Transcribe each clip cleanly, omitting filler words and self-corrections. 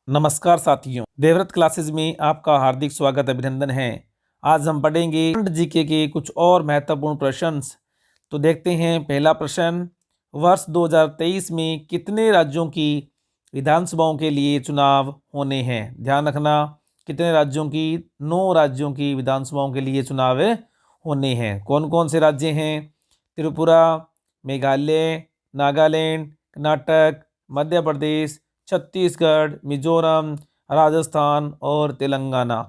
नमस्कार साथियों, देवव्रत क्लासेस में आपका हार्दिक स्वागत अभिनंदन है। आज हम पढ़ेंगे जीके के कुछ और महत्वपूर्ण प्रश्न। तो देखते हैं पहला प्रश्न, वर्ष 2023 में कितने राज्यों की विधानसभाओं के लिए चुनाव होने हैं। ध्यान रखना, कितने राज्यों की, 9 राज्यों की विधानसभाओं के लिए चुनाव होने हैं। कौन कौन से राज्य हैं? त्रिपुरा, मेघालय, नागालैंड, कर्नाटक, मध्य प्रदेश, छत्तीसगढ़, मिजोरम, राजस्थान और तेलंगाना।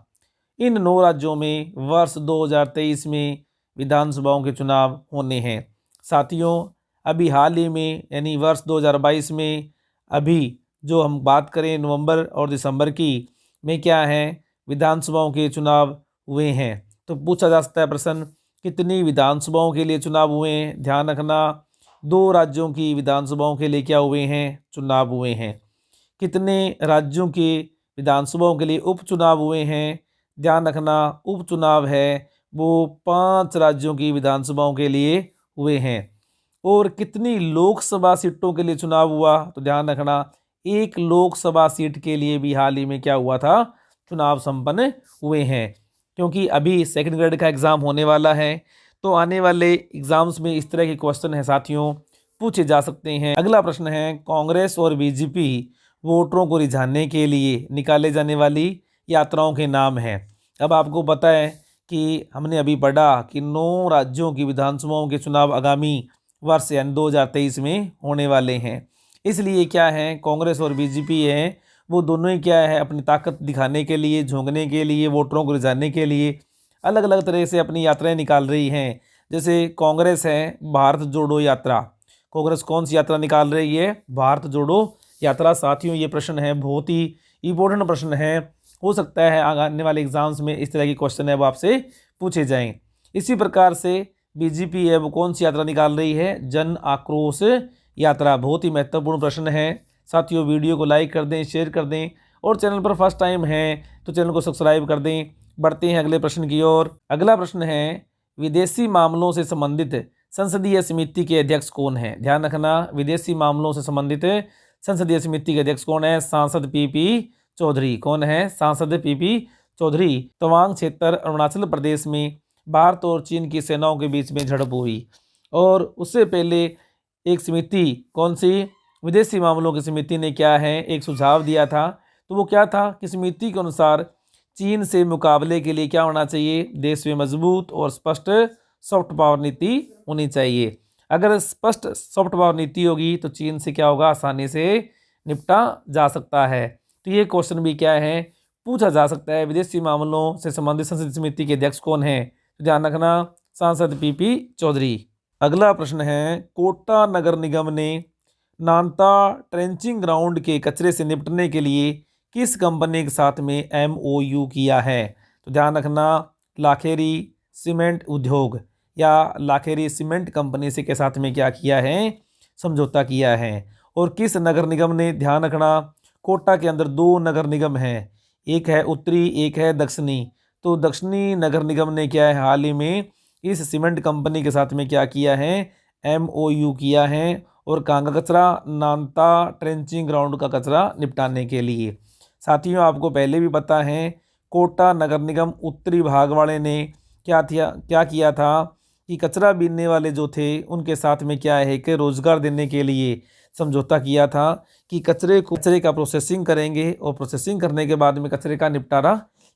इन 9 राज्यों में वर्ष 2023 में विधानसभाओं के चुनाव होने हैं। साथियों, अभी हाल ही में यानी वर्ष 2022 में अभी जो हम बात करें नवंबर और दिसंबर की में क्या है, विधानसभाओं के चुनाव हुए हैं। तो पूछा जा सकता है प्रश्न, कितनी विधानसभाओं के लिए चुनाव हुए हैं। ध्यान रखना, 2 राज्यों की विधानसभाओं के लिए क्या हुए हैं, चुनाव हुए हैं। कितने राज्यों के विधानसभाओं के लिए उपचुनाव हुए हैं। ध्यान रखना, उपचुनाव है वो 5 राज्यों की विधानसभाओं के लिए हुए हैं। और कितनी लोकसभा सीटों के लिए चुनाव हुआ, तो ध्यान रखना, 1 लोकसभा सीट के लिए भी हाल ही में क्या हुआ था, चुनाव संपन्न हुए हैं। क्योंकि अभी सेकंड ग्रेड का एग्ज़ाम होने वाला है, तो आने वाले एग्ज़ाम्स में इस तरह के क्वेश्चन हैं साथियों, पूछे जा सकते हैं। अगला प्रश्न है, कांग्रेस और बीजेपी वोटरों को रिझाने के लिए निकाले जाने वाली यात्राओं के नाम हैं। अब आपको पता है कि हमने अभी पढ़ा कि 9 राज्यों की विधानसभाओं के चुनाव आगामी वर्ष यानी 2023 में होने वाले हैं। इसलिए क्या है, कांग्रेस और बीजेपी है वो दोनों ही क्या है, अपनी ताकत दिखाने के लिए, झोंकने के लिए, वोटरों को रिझाने के लिए अलग अलग तरह से अपनी यात्राएं निकाल रही हैं। जैसे कांग्रेस है भारत जोड़ो यात्रा। कांग्रेस कौन सी यात्रा निकाल रही है, भारत जोड़ो यात्रा। साथियों, ये प्रश्न है बहुत ही इंपॉर्टेंट प्रश्न है, हो सकता है आने वाले एग्जाम्स में इस तरह के क्वेश्चन है वो आपसे पूछे जाएं। इसी प्रकार से बीजेपी है वो कौन सी यात्रा निकाल रही है, जन आक्रोश यात्रा। बहुत ही महत्वपूर्ण प्रश्न है साथियों। वीडियो को लाइक कर दें, शेयर कर दें, और चैनल पर फर्स्ट टाइम है तो चैनल को सब्सक्राइब कर दें। बढ़ते हैं अगले प्रश्न की ओर। अगला प्रश्न है, विदेशी मामलों से संबंधित संसदीय समिति के अध्यक्ष कौन है। ध्यान रखना, विदेशी मामलों से संबंधित संसदीय समिति के अध्यक्ष कौन है, सांसद पीपी चौधरी। कौन है, सांसद पीपी चौधरी। तवांग क्षेत्र अरुणाचल प्रदेश में भारत और चीन की सेनाओं के बीच में झड़प हुई, और उससे पहले एक समिति, कौन सी, विदेशी मामलों की समिति ने क्या है, एक सुझाव दिया था। तो वो क्या था कि समिति के अनुसार चीन से मुकाबले के लिए क्या होना चाहिए, देश में मजबूत और स्पष्ट सॉफ्ट पावर नीति होनी चाहिए। अगर स्पष्ट सॉफ्ट पावर नीति होगी तो चीन से क्या होगा, आसानी से निपटा जा सकता है। तो ये क्वेश्चन भी क्या है, पूछा जा सकता है, विदेशी मामलों से संबंधित संसदीय समिति के अध्यक्ष कौन है। तो ध्यान रखना, सांसद पीपी चौधरी। अगला प्रश्न है, कोटा नगर निगम ने नानता ट्रेंचिंग ग्राउंड के कचरे से निपटने के लिए किस कंपनी के साथ में MOU किया है। तो ध्यान रखना, लाखेरी सीमेंट उद्योग या लाखेरी सीमेंट कंपनी से के साथ में क्या किया है, समझौता किया है। और किस नगर निगम ने, ध्यान रखना, कोटा के अंदर 2 नगर निगम हैं, एक है उत्तरी, एक है दक्षिणी। तो दक्षिणी नगर निगम ने क्या है, हाल ही में इस सीमेंट कंपनी के साथ में क्या किया है, MOU किया है। और कहाँ का कचरा, नानता ट्रेंचिंग ग्राउंड का कचरा निपटाने के लिए। साथियों, आपको पहले भी पता है, कोटा नगर निगम उत्तरी भाग वाले ने क्या किया था कि कचरा बीनने वाले जो थे उनके साथ में क्या है कि रोजगार देने के लिए समझौता किया था कि कचरे का प्रोसेसिंग करेंगे, और प्रोसेसिंग करने के बाद में कचरे का निपटारा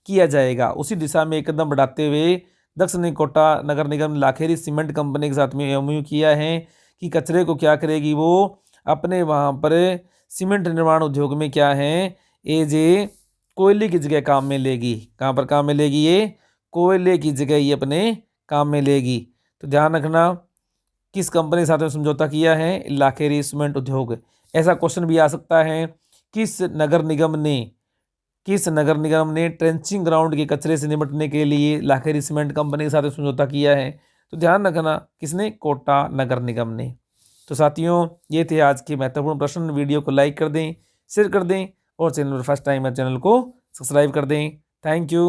किया जाएगा। उसी दिशा में एक कदम बढ़ाते हुए दक्षिणी कोटा नगर निगम लाखेरी सीमेंट कंपनी के साथ में MOU किया है कि कचरे को क्या करेगी, वो अपने वहाँ पर सीमेंट निर्माण उद्योग में क्या है, ये कोयले की जगह काम में लेगी। कहाँ पर काम में लेगी, ये कोयले की जगह ये अपने काम में लेगी। तो ध्यान रखना, किस कंपनी के साथ में समझौता किया है, लाखेरी सीमेंट उद्योग। ऐसा क्वेश्चन भी आ सकता है, किस नगर निगम ने ट्रेंचिंग ग्राउंड के कचरे से निपटने के लिए लाखेरी सीमेंट कंपनी के साथ समझौता किया है। तो ध्यान रखना, किसने, कोटा नगर निगम ने। तो साथियों, ये थे आज के महत्वपूर्ण प्रश्न। वीडियो को लाइक कर दें, शेयर कर दें, और चैनल पर फर्स्ट टाइम है चैनल को सब्सक्राइब कर दें। Thank you.